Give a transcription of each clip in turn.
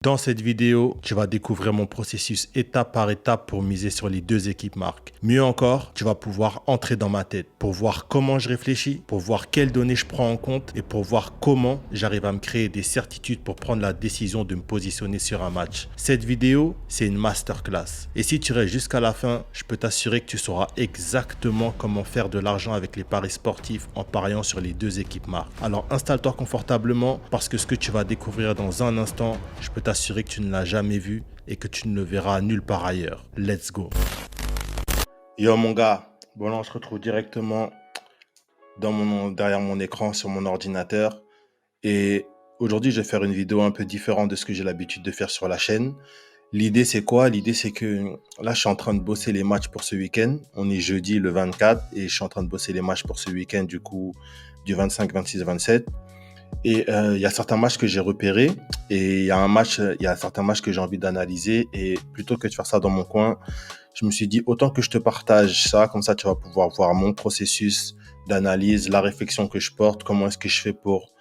Dans cette vidéo, tu vas découvrir mon processus étape par étape pour miser sur les deux équipes marques. Mieux encore, tu vas pouvoir entrer dans ma tête pour voir comment je réfléchis, pour voir quelles données je prends en compte et pour voir comment j'arrive à me créer des certitudes pour prendre la décision de me positionner sur un match. Cette vidéo, c'est une masterclass. Et si tu restes jusqu'à la fin, je peux t'assurer que tu sauras exactement comment faire de l'argent avec les paris sportifs en pariant sur les deux équipes marques. Alors installe-toi confortablement parce que ce que tu vas découvrir dans un instant, je peux t'assurer que tu ne l'as jamais vu et que tu ne le verras nulle part ailleurs. Let's go. Yo mon gars, bon là on se retrouve directement derrière mon écran sur mon ordinateur et aujourd'hui je vais faire une vidéo un peu différente de ce que j'ai l'habitude de faire sur la chaîne. L'idée c'est quoi? L'idée c'est que là je suis en train de bosser les matchs pour ce week-end. On est jeudi le 24 et je suis en train de bosser les matchs pour ce week-end du coup du 25, 26, 27. Et il y a certains matchs que j'ai repérés et il y a certains matchs que j'ai envie d'analyser et plutôt que de faire ça dans mon coin, je me suis dit autant que je te partage ça, comme ça tu vas pouvoir voir mon processus d'analyse, la réflexion que je porte, comment est-ce que je fais pour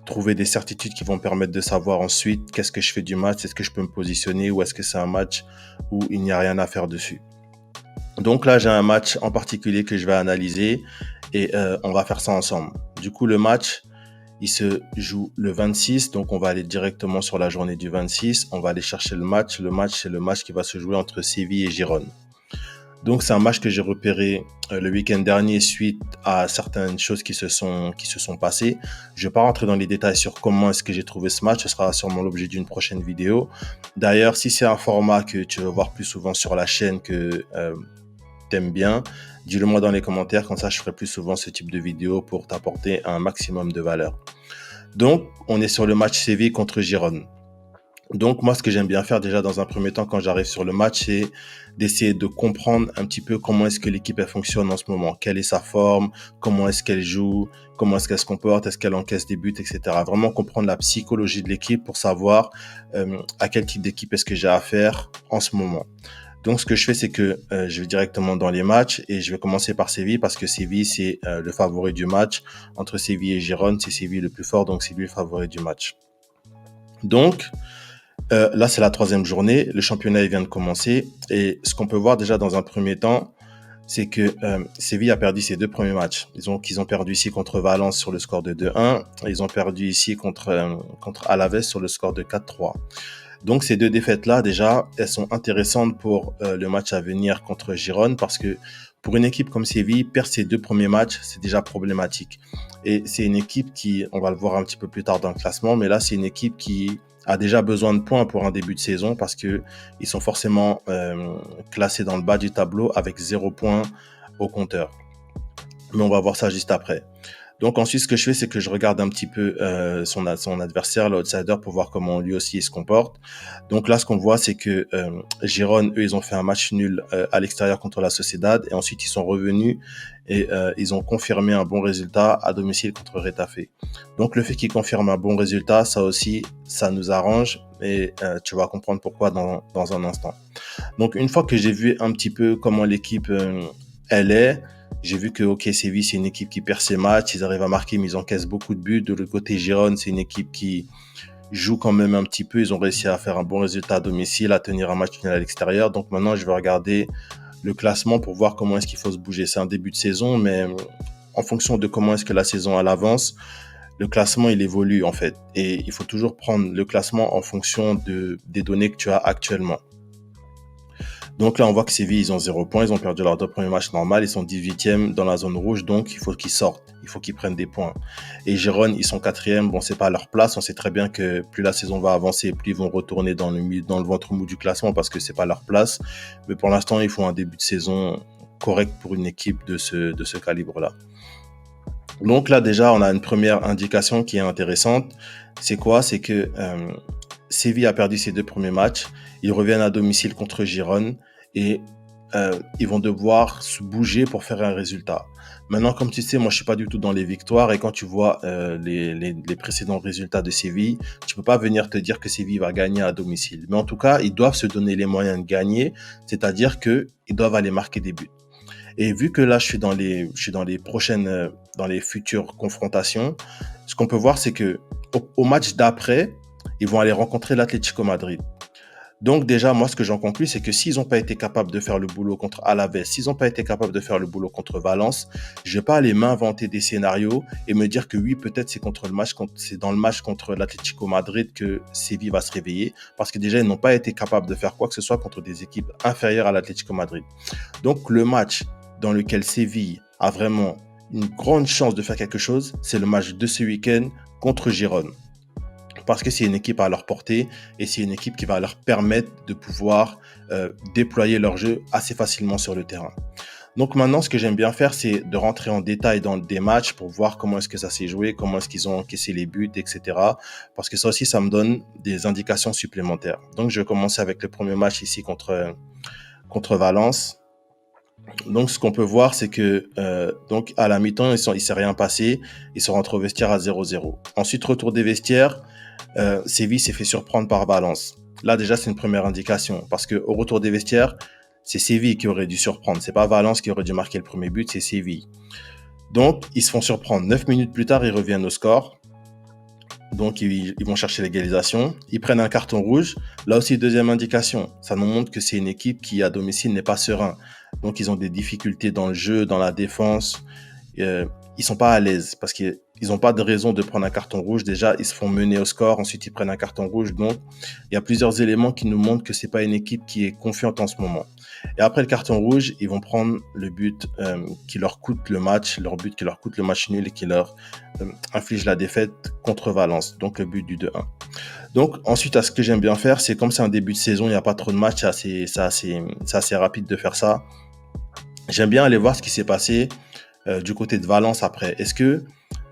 trouver des certitudes qui vont me permettre de savoir ensuite qu'est-ce que je fais du match, est-ce que je peux me positionner ou est-ce que c'est un match où il n'y a rien à faire dessus. Donc là, j'ai un match en particulier que je vais analyser et on va faire ça ensemble. Du coup, le match, il se joue le 26, donc on va aller directement sur la journée du 26. On va aller chercher le match. Le match, c'est le match qui va se jouer entre Séville et Girone. Donc c'est un match que j'ai repéré le week-end dernier suite à certaines choses qui se sont passées. Je vais pas rentrer dans les détails sur comment est-ce que j'ai trouvé ce match. Ce sera sûrement l'objet d'une prochaine vidéo. D'ailleurs, si c'est un format que tu veux voir plus souvent sur la chaîne que t'aimes bien, dis-le moi dans les commentaires, comme ça je ferai plus souvent ce type de vidéo pour t'apporter un maximum de valeur. Donc, on est sur le match Séville contre Girone. Donc, moi, ce que j'aime bien faire déjà dans un premier temps quand j'arrive sur le match, c'est d'essayer de comprendre un petit peu comment est-ce que l'équipe elle fonctionne en ce moment, quelle est sa forme, comment est-ce qu'elle joue, comment est-ce qu'elle se comporte, est-ce qu'elle encaisse des buts, etc. Vraiment comprendre la psychologie de l'équipe pour savoir à quel type d'équipe est-ce que j'ai affaire en ce moment. Donc, ce que je fais, c'est que je vais directement dans les matchs et je vais commencer par Séville parce que Séville, c'est le favori du match. Entre Séville et Girone, c'est Séville le plus fort, donc c'est lui le favori du match. Donc, là, c'est la troisième journée. Le championnat il vient de commencer et ce qu'on peut voir déjà dans un premier temps, c'est que Séville a perdu ses deux premiers matchs. Ils ont perdu ici contre Valence sur le score de 2-1 et ils ont perdu ici contre Alaves sur le score de 4-3. Donc ces deux défaites-là, déjà, elles sont intéressantes pour le match à venir contre Girone parce que pour une équipe comme Séville, perdre ses deux premiers matchs, c'est déjà problématique. Et c'est une équipe qui, on va le voir un petit peu plus tard dans le classement, mais là, c'est une équipe qui a déjà besoin de points pour un début de saison parce que ils sont forcément classés dans le bas du tableau avec 0 points au compteur. Mais on va voir ça juste après. Donc ensuite, ce que je fais, c'est que je regarde un petit peu son adversaire, l'outsider, pour voir comment lui aussi il se comporte. Donc là, ce qu'on voit, c'est que Girone, eux, ils ont fait un match nul à l'extérieur contre la Sociedad et ensuite ils sont revenus et ils ont confirmé un bon résultat à domicile contre Retafe. Donc le fait qu'ils confirment un bon résultat, ça aussi, ça nous arrange et tu vas comprendre pourquoi dans un instant. Donc une fois que j'ai vu un petit peu comment l'équipe elle est, j'ai vu que Séville, c'est une équipe qui perd ses matchs, ils arrivent à marquer, mais ils encaissent beaucoup de buts. De l'autre côté, Girone, c'est une équipe qui joue quand même un petit peu. Ils ont réussi à faire un bon résultat à domicile, à tenir un match final à l'extérieur. Donc maintenant, je vais regarder le classement pour voir comment est-ce qu'il faut se bouger. C'est un début de saison, mais en fonction de comment est-ce que la saison elle avance, le classement, il évolue en fait. Et il faut toujours prendre le classement en fonction des données que tu as actuellement. Donc là, on voit que Séville, ils ont 0 points. Ils ont perdu leurs deux premiers matchs normaux. Ils sont 18e dans la zone rouge. Donc, il faut qu'ils sortent. Il faut qu'ils prennent des points. Et Girone, ils sont 4e. Bon, c'est pas leur place. On sait très bien que plus la saison va avancer, plus ils vont retourner dans le ventre mou du classement parce que c'est pas leur place. Mais pour l'instant, il faut un début de saison correct pour une équipe de ce calibre-là. Donc là, déjà, on a une première indication qui est intéressante. C'est quoi? C'est que Séville a perdu ses deux premiers matchs. Ils reviennent à domicile contre Girone et ils vont devoir se bouger pour faire un résultat. Maintenant, comme tu sais, moi, je suis pas du tout dans les victoires et quand tu vois les précédents résultats de Séville, tu peux pas venir te dire que Séville va gagner à domicile. Mais en tout cas, ils doivent se donner les moyens de gagner, c'est-à-dire que ils doivent aller marquer des buts. Et vu que là, je suis dans les futures confrontations, ce qu'on peut voir, c'est que au match d'après, ils vont aller rencontrer l'Atlético Madrid. Donc déjà, moi, ce que j'en conclus, c'est que s'ils n'ont pas été capables de faire le boulot contre Alavés, s'ils n'ont pas été capables de faire le boulot contre Valence, je vais pas aller m'inventer des scénarios et me dire que oui, peut-être c'est dans le match contre l'Atlético Madrid que Séville va se réveiller, parce que déjà, ils n'ont pas été capables de faire quoi que ce soit contre des équipes inférieures à l'Atlético Madrid. Donc le match dans lequel Séville a vraiment une grande chance de faire quelque chose, c'est le match de ce week-end contre Girone. Parce que c'est une équipe à leur portée et c'est une équipe qui va leur permettre de pouvoir déployer leur jeu assez facilement sur le terrain. Donc maintenant, ce que j'aime bien faire, c'est de rentrer en détail dans des matchs pour voir comment est-ce que ça s'est joué, comment est-ce qu'ils ont encaissé les buts, etc. Parce que ça aussi, ça me donne des indications supplémentaires. Donc je vais commencer avec le premier match ici contre Valence. Donc, ce qu'on peut voir, c'est que donc à la mi-temps, il ne s'est rien passé. Ils se rentrent au vestiaire à 0-0. Ensuite, retour des vestiaires, Séville s'est fait surprendre par Valence. Là, déjà, c'est une première indication. Parce qu'au retour des vestiaires, c'est Séville qui aurait dû surprendre. C'est pas Valence qui aurait dû marquer le premier but, c'est Séville. Donc, ils se font surprendre. 9 minutes plus tard, ils reviennent au score. Donc, ils vont chercher l'égalisation. Ils prennent un carton rouge. Là aussi, deuxième indication. Ça nous montre que c'est une équipe qui, à domicile, n'est pas serein. Donc, ils ont des difficultés dans le jeu, dans la défense. Ils sont pas à l'aise parce qu'ils n'ont pas de raison de prendre un carton rouge. Déjà, ils se font mener au score. Ensuite, ils prennent un carton rouge. Donc, il y a plusieurs éléments qui nous montrent que c'est pas une équipe qui est confiante en ce moment. Et après le carton rouge, ils vont prendre le but qui leur coûte le match, leur but qui leur coûte le match nul et qui leur inflige la défaite contre Valence. Donc, le but du 2-1. Donc, ensuite, à ce que j'aime bien faire, c'est comme c'est un début de saison, il n'y a pas trop de matchs, c'est assez rapide de faire ça. J'aime bien aller voir ce qui s'est passé du côté de Valence après. Est-ce que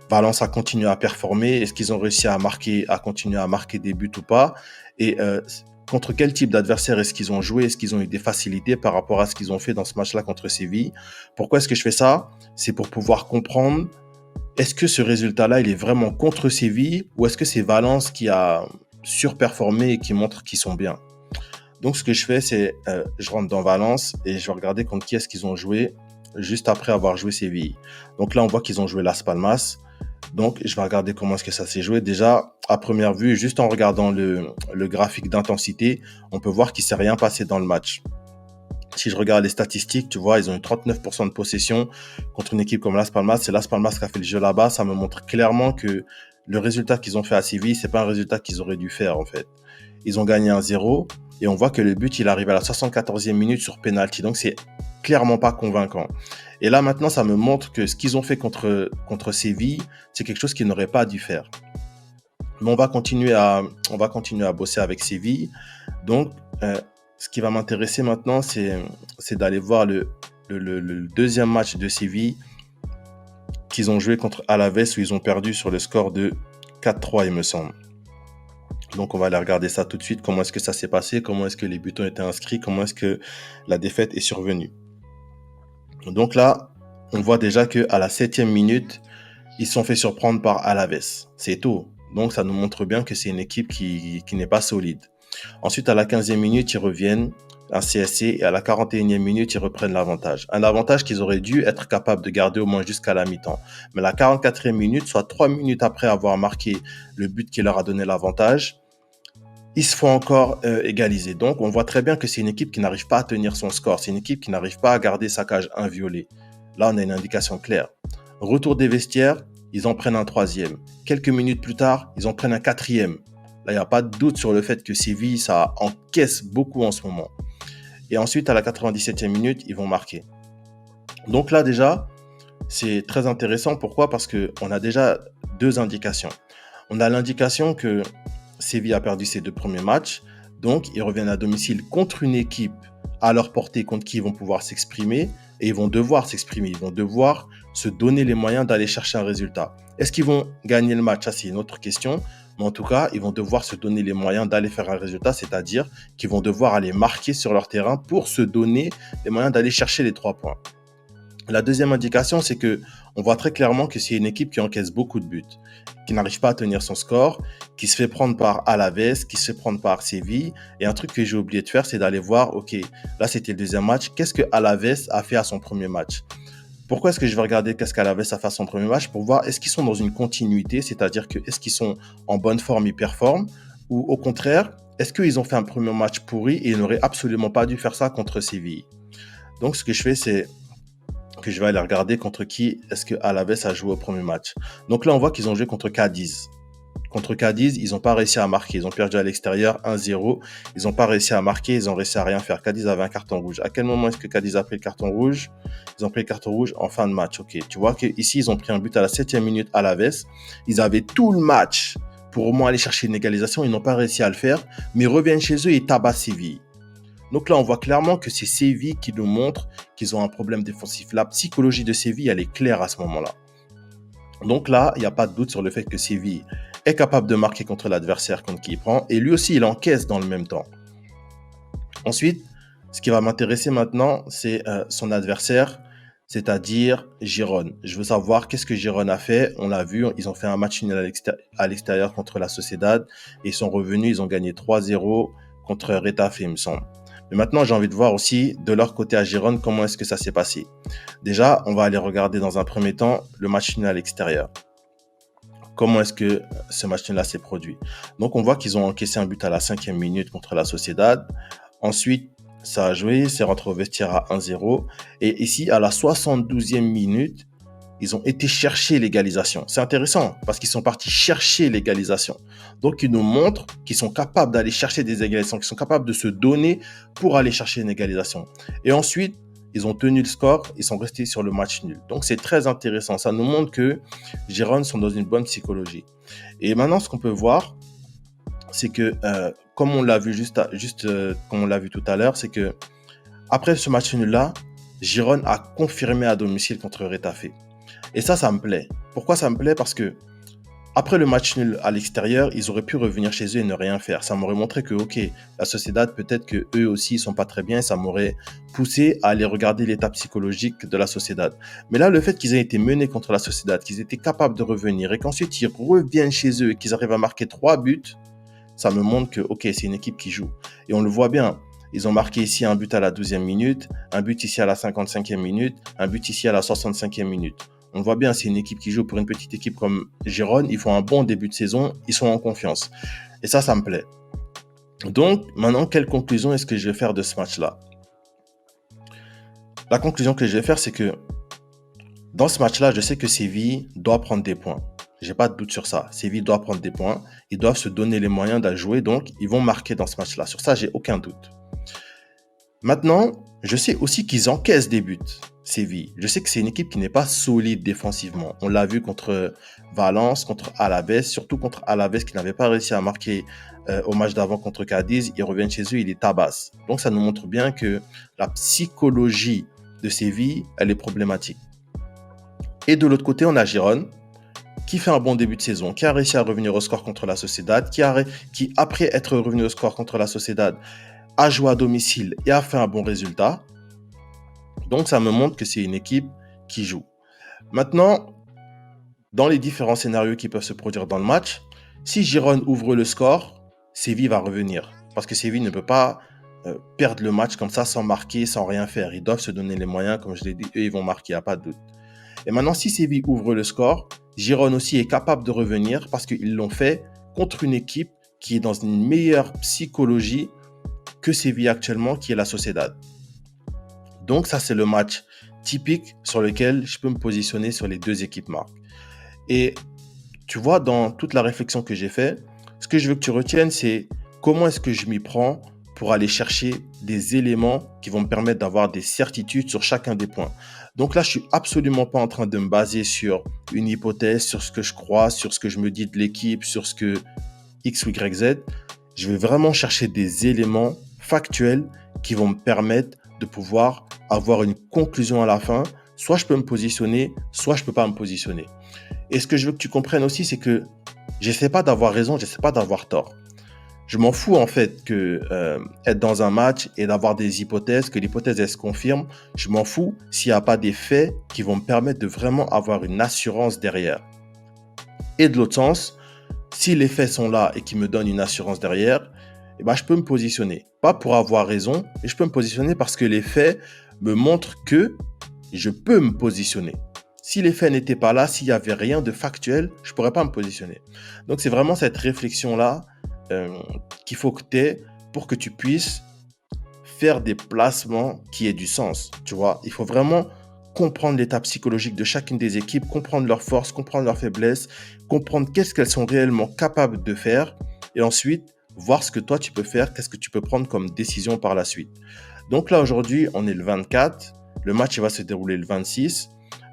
Valence a continué à performer? Est-ce qu'ils ont réussi à continuer à marquer des buts ou pas? Et contre quel type d'adversaire est-ce qu'ils ont joué? Est-ce qu'ils ont eu des facilités par rapport à ce qu'ils ont fait dans ce match-là contre Séville? Pourquoi est-ce que je fais ça? C'est pour pouvoir comprendre, est-ce que ce résultat-là, il est vraiment contre Séville ou est-ce que c'est Valence qui a surperformé et qui montre qu'ils sont bien? Donc, ce que je fais, c'est je rentre dans Valence et je vais regarder contre qui est-ce qu'ils ont joué juste après avoir joué Séville. Donc là, on voit qu'ils ont joué Las Palmas. Donc, je vais regarder comment est-ce que ça s'est joué. Déjà, à première vue, juste en regardant le graphique d'intensité, on peut voir qu'il ne s'est rien passé dans le match. Si je regarde les statistiques, tu vois, ils ont eu 39% de possession contre une équipe comme Las Palmas. C'est Las Palmas qui a fait le jeu là-bas. Ça me montre clairement que le résultat qu'ils ont fait à Séville, c'est pas un résultat qu'ils auraient dû faire, en fait. Ils ont gagné 1-0 et on voit que le but, il arrive à la 74e minute sur penalty. Donc, c'est clairement pas convaincant. Et là, maintenant, ça me montre que ce qu'ils ont fait contre Séville, c'est quelque chose qu'ils n'auraient pas dû faire. Mais on va continuer à bosser avec Séville. Donc, ce qui va m'intéresser maintenant, c'est d'aller voir le deuxième match de Séville qu'ils ont joué contre Alavés où ils ont perdu sur le score de 4-3, il me semble. Donc, on va aller regarder ça tout de suite. Comment est-ce que ça s'est passé? Comment est-ce que les buts ont été inscrits? Comment est-ce que la défaite est survenue? Donc là, on voit déjà qu'à la 7e minute, ils se sont fait surprendre par Alavés. C'est tout. Donc, ça nous montre bien que c'est une équipe qui n'est pas solide. Ensuite, à la 15e minute, ils reviennent un CSC et à la 41e minute, ils reprennent l'avantage. Un avantage qu'ils auraient dû être capables de garder au moins jusqu'à la mi-temps. Mais à la 44e minute, soit 3 minutes après avoir marqué le but qui leur a donné l'avantage, ils se font encore égaliser. Donc, on voit très bien que c'est une équipe qui n'arrive pas à tenir son score. C'est une équipe qui n'arrive pas à garder sa cage inviolée. Là, on a une indication claire. Retour des vestiaires, ils en prennent un 3e. Quelques minutes plus tard, ils en prennent un 4e. Là, il n'y a pas de doute sur le fait que Séville, ça encaisse beaucoup en ce moment. Et ensuite, à la 97e minute, ils vont marquer. Donc là, déjà, c'est très intéressant. Pourquoi? Parce qu'on a déjà 2 indications. On a l'indication que Séville a perdu ses 2 premiers matchs. Donc, ils reviennent à domicile contre une équipe à leur portée, contre qui ils vont pouvoir s'exprimer. Et ils vont devoir s'exprimer. Ils vont devoir se donner les moyens d'aller chercher un résultat. Est-ce qu'ils vont gagner le match? Ça, c'est une autre question. Mais en tout cas, ils vont devoir se donner les moyens d'aller faire un résultat, c'est-à-dire qu'ils vont devoir aller marquer sur leur terrain pour se donner les moyens d'aller chercher les 3 points. La deuxième indication, c'est que on voit très clairement que c'est une équipe qui encaisse beaucoup de buts, qui n'arrive pas à tenir son score, qui se fait prendre par Alavés, qui se fait prendre par Séville. Et un truc que j'ai oublié de faire, c'est d'aller voir, ok, là c'était le deuxième match, qu'est-ce que Alavés a fait à son premier match? Pourquoi est-ce que je vais regarder qu'est-ce qu'Alavés a fait à son premier match? Pour voir est-ce qu'ils sont dans une continuité, c'est-à-dire que est-ce qu'ils sont en bonne forme, ils performent, Ou au contraire, est-ce qu'ils ont fait un premier match pourri et ils n'auraient absolument pas dû faire ça contre Séville? Donc, ce que je fais, c'est que je vais aller regarder contre qui est-ce que Alaves a joué au premier match. Donc là, on voit qu'ils ont joué contre Cadiz. Contre Cadiz, ils n'ont pas réussi à marquer. Ils ont perdu à l'extérieur 1-0. Ils n'ont pas réussi à marquer. Ils ont réussi à rien faire. Cadiz avait un carton rouge. À quel moment est-ce que Cadiz a pris le carton rouge? Ils ont pris le carton rouge en fin de match. Ok. Tu vois qu'ici, ils ont pris un but à la 7e minute à Alaves. Ils avaient tout le match pour au moins aller chercher une égalisation. Ils n'ont pas réussi à le faire. Mais ils reviennent chez eux et tabassent Séville. Donc là, on voit clairement que c'est Séville qui nous montre qu'ils ont un problème défensif. La psychologie de Séville, elle est claire à ce moment-là. Donc là, il n'y a pas de doute sur le fait que Séville est capable de marquer contre l'adversaire contre qui il prend. Et lui aussi, il encaisse dans le même temps. Ensuite, ce qui va m'intéresser maintenant, c'est son adversaire, c'est-à-dire Girone. Je veux savoir qu'est-ce que Girone a fait. On l'a vu, ils ont fait un match nul à l'extérieur contre la Sociedad. Et ils sont revenus, ils ont gagné 3-0 contre Retafe, il me semble. Mais maintenant, j'ai envie de voir aussi, de leur côté à Girone, comment est-ce que ça s'est passé. Déjà, on va aller regarder dans un premier temps le match nul à l'extérieur. Comment est-ce que ce match nul-là s'est produit? Donc, on voit qu'ils ont encaissé un but à la 5e minute contre la Sociedad. Ensuite, ça a joué, c'est rentré au vestiaire à 1-0. Et ici, à la 72e minute, ils ont été chercher l'égalisation. C'est intéressant parce qu'ils sont partis chercher l'égalisation. Donc, ils nous montrent qu'ils sont capables d'aller chercher des égalisations, qu'ils sont capables de se donner pour aller chercher une égalisation. Et ensuite, ils ont tenu le score, ils sont restés sur le match nul. Donc, c'est très intéressant. Ça nous montre que Girone sont dans une bonne psychologie. Et maintenant, ce qu'on peut voir, c'est que, comme on l'a vu comme on l'a vu tout à l'heure, c'est que après ce match nul-là, Girone a confirmé à domicile contre Retafe. Et ça me plaît. Pourquoi ça me plaît? Parce que après le match nul à l'extérieur, ils auraient pu revenir chez eux et ne rien faire. Ça m'aurait montré que, ok, la Sociedad, peut-être que eux aussi, ils sont pas très bien. Et ça m'aurait poussé à aller regarder l'état psychologique de la Sociedad. Mais là, le fait qu'ils aient été menés contre la Sociedad, qu'ils étaient capables de revenir et qu'ensuite ils reviennent chez eux et qu'ils arrivent à marquer 3 buts, ça me montre que, ok, c'est une équipe qui joue. Et on le voit bien. Ils ont marqué ici un but à la 12e minute, un but ici à la 55e minute, un but ici à la 65e minute. On voit bien, c'est une équipe qui joue. Pour une petite équipe comme Girone, ils font un bon début de saison, ils sont en confiance. Et ça me plaît. Donc, maintenant, quelle conclusion est-ce que je vais faire de ce match-là? La conclusion que je vais faire, c'est que dans ce match-là, je sais que Séville doit prendre des points. J'ai pas de doute sur ça. Séville doit prendre des points. Ils doivent se donner les moyens de jouer, donc ils vont marquer dans ce match-là. Sur ça, j'ai aucun doute. Maintenant, je sais aussi qu'ils encaissent des buts, Séville. Je sais que c'est une équipe qui n'est pas solide défensivement. On l'a vu contre Valence, contre Alaves, surtout contre Alaves qui n'avait pas réussi à marquer au match d'avant contre Cadiz. Ils reviennent chez eux, ils les tabassent. Donc ça nous montre bien que la psychologie de Séville, elle est problématique. Et de l'autre côté, on a Girone, qui fait un bon début de saison, qui a réussi à revenir au score contre la Sociedad, qui après être revenu au score contre la Sociedad, a joué à domicile et a fait un bon résultat. Donc, ça me montre que c'est une équipe qui joue. Maintenant, dans les différents scénarios qui peuvent se produire dans le match, si Girone ouvre le score, Séville va revenir. Parce que Séville ne peut pas perdre le match comme ça sans marquer, sans rien faire. Ils doivent se donner les moyens, comme je l'ai dit, eux, ils vont marquer, il n'y a pas de doute. Et maintenant, si Séville ouvre le score, Girone aussi est capable de revenir parce qu'ils l'ont fait contre une équipe qui est dans une meilleure psychologie que Séville actuellement, qui est la Sociedad. Donc ça, c'est le match typique sur lequel je peux me positionner sur les deux équipes marques. Et tu vois, dans toute la réflexion que j'ai faite, ce que je veux que tu retiennes, c'est comment est-ce que je m'y prends pour aller chercher des éléments qui vont me permettre d'avoir des certitudes sur chacun des points. Donc là, je suis absolument pas en train de me baser sur une hypothèse, sur ce que je crois, sur ce que je me dis de l'équipe, sur ce que X ou Y, Z. Je vais vraiment chercher des éléments factuels qui vont me permettre de pouvoir avoir une conclusion à la fin. Soit je peux me positionner, soit je peux pas me positionner. Et ce que je veux que tu comprennes aussi, c'est que j'essaie pas d'avoir raison, j'essaie pas d'avoir tort. Je m'en fous en fait que être dans un match et d'avoir des hypothèses, que l'hypothèse elle se confirme. Je m'en fous s'il n'y a pas des faits qui vont me permettre de vraiment avoir une assurance derrière. Et de l'autre sens, si les faits sont là et qui me donnent une assurance derrière, eh ben, je peux me positionner. Pas pour avoir raison, mais je peux me positionner parce que les faits me montrent que je peux me positionner. Si les faits n'étaient pas là, s'il n'y avait rien de factuel, je ne pourrais pas me positionner. Donc, c'est vraiment cette réflexion-là euh, qu'il faut que tu aies pour que tu puisses faire des placements qui aient du sens. Tu vois, il faut vraiment comprendre l'état psychologique de chacune des équipes, comprendre leurs forces, comprendre leurs faiblesses, comprendre qu'est-ce qu'elles sont réellement capables de faire et ensuite voir ce que toi tu peux faire, qu'est-ce que tu peux prendre comme décision par la suite. Donc là aujourd'hui, on est le 24, le match il va se dérouler le 26.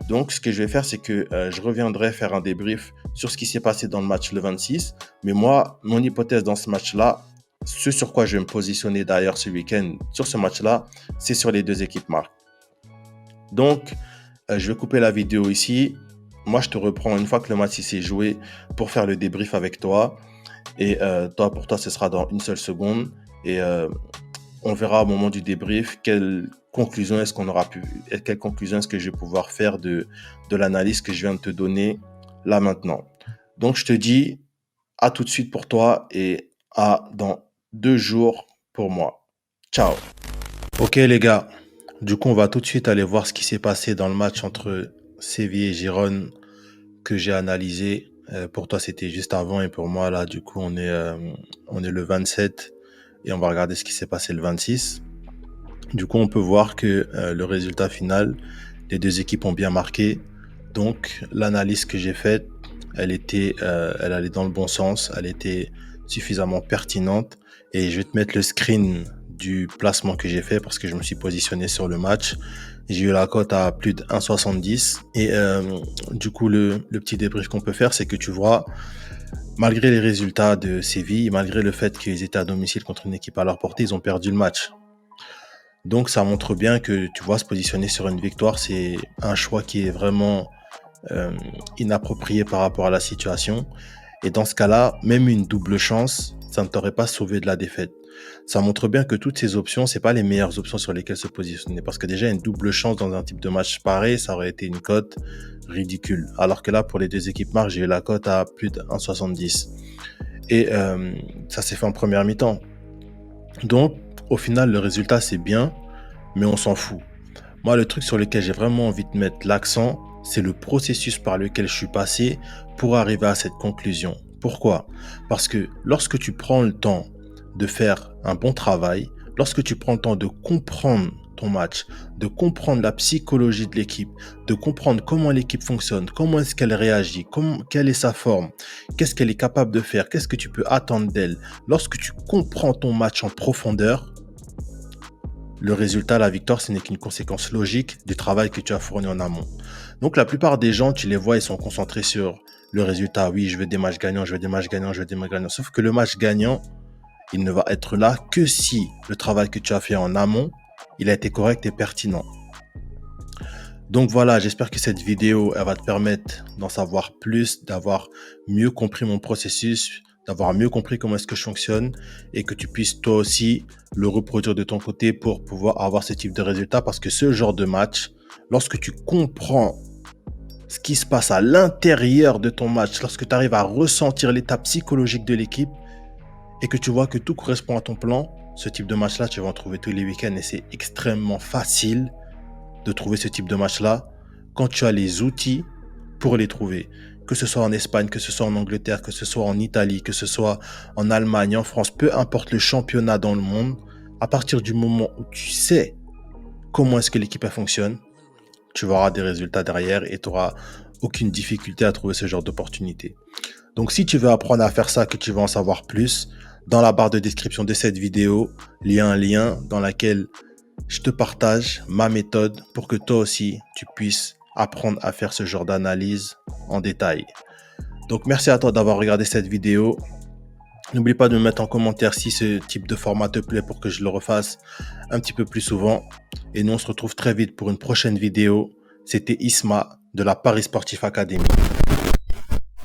Donc ce que je vais faire, c'est que je reviendrai faire un débrief sur ce qui s'est passé dans le match le 26. Mais moi, mon hypothèse dans ce match-là, ce sur quoi je vais me positionner d'ailleurs ce week-end sur ce match-là, c'est sur les deux équipes marques. Donc, je vais couper la vidéo ici. Moi, je te reprends une fois que le match s'est joué pour faire le débrief avec toi. Et pour toi, ce sera dans une seule seconde. Et on verra au moment du débrief quelle conclusion est-ce que je vais pouvoir faire de l'analyse que je viens de te donner là maintenant. Donc, je te dis à tout de suite pour toi et à dans 2 jours pour moi. Ciao. Ok les gars, du coup on va tout de suite aller voir ce qui s'est passé dans le match entre Séville et Girone que j'ai analysé. Pour toi c'était juste avant et pour moi là du coup on est le 27 et on va regarder ce qui s'est passé le 26. Du coup on peut voir que le résultat final, les deux équipes ont bien marqué. Donc l'analyse que j'ai faite, elle allait dans le bon sens, elle était suffisamment pertinente et je vais te mettre le screen du placement que j'ai fait parce que je me suis positionné sur le match. J'ai eu la cote à plus de 1,70 et du coup le petit débrief qu'on peut faire, c'est que tu vois, malgré les résultats de Séville, malgré le fait qu'ils étaient à domicile contre une équipe à leur portée, ils ont perdu le match. Donc ça montre bien que tu vois, se positionner sur une victoire, c'est un choix qui est vraiment inapproprié par rapport à la situation. Et dans ce cas-là, même une double chance, ça ne t'aurait pas sauvé de la défaite. Ça montre bien que toutes ces options, c'est pas les meilleures options sur lesquelles se positionner. Parce que déjà, une double chance dans un type de match pareil, ça aurait été une cote ridicule. Alors que là, pour les deux équipes marques, j'ai eu la cote à plus de 1,70. Et ça s'est fait en première mi-temps. Donc, au final, le résultat, c'est bien, mais on s'en fout. Moi, le truc sur lequel j'ai vraiment envie de mettre l'accent, c'est le processus par lequel je suis passé pour arriver à cette conclusion. Pourquoi? Parce que lorsque tu prends le temps de faire un bon travail, lorsque tu prends le temps de comprendre ton match, de comprendre la psychologie de l'équipe, de comprendre comment l'équipe fonctionne, comment est-ce qu'elle réagit, quelle est sa forme, qu'est-ce qu'elle est capable de faire, qu'est-ce que tu peux attendre d'elle. Lorsque tu comprends ton match en profondeur, le résultat, la victoire, ce n'est qu'une conséquence logique du travail que tu as fourni en amont. Donc la plupart des gens, tu les vois, ils sont concentrés sur le résultat. Oui, je veux des matchs gagnants, je veux des matchs gagnants, je veux des matchs gagnants. Sauf que le match gagnant, il ne va être là que si le travail que tu as fait en amont, il a été correct et pertinent. Donc voilà, j'espère que cette vidéo, elle va te permettre d'en savoir plus, d'avoir mieux compris mon processus, d'avoir mieux compris comment est-ce que je fonctionne et que tu puisses toi aussi le reproduire de ton côté pour pouvoir avoir ce type de résultat. Parce que ce genre de match, lorsque tu comprends ce qui se passe à l'intérieur de ton match, lorsque tu arrives à ressentir l'état psychologique de l'équipe et que tu vois que tout correspond à ton plan, ce type de match-là, tu vas en trouver tous les week-ends et c'est extrêmement facile de trouver ce type de match-là quand tu as les outils pour les trouver. Que ce soit en Espagne, que ce soit en Angleterre, que ce soit en Italie, que ce soit en Allemagne, en France, peu importe le championnat dans le monde, à partir du moment où tu sais comment est-ce que l'équipe fonctionne, tu verras des résultats derrière et tu n'auras aucune difficulté à trouver ce genre d'opportunité. Donc si tu veux apprendre à faire ça, que tu veux en savoir plus, dans la barre de description de cette vidéo, il y a un lien dans lequel je te partage ma méthode pour que toi aussi, tu puisses apprendre à faire ce genre d'analyse en détail. Donc, merci à toi d'avoir regardé cette vidéo. N'oublie pas de me mettre en commentaire si ce type de format te plaît pour que je le refasse un petit peu plus souvent. Et nous, on se retrouve très vite pour une prochaine vidéo. C'était Isma de la Paris Sportif Academy.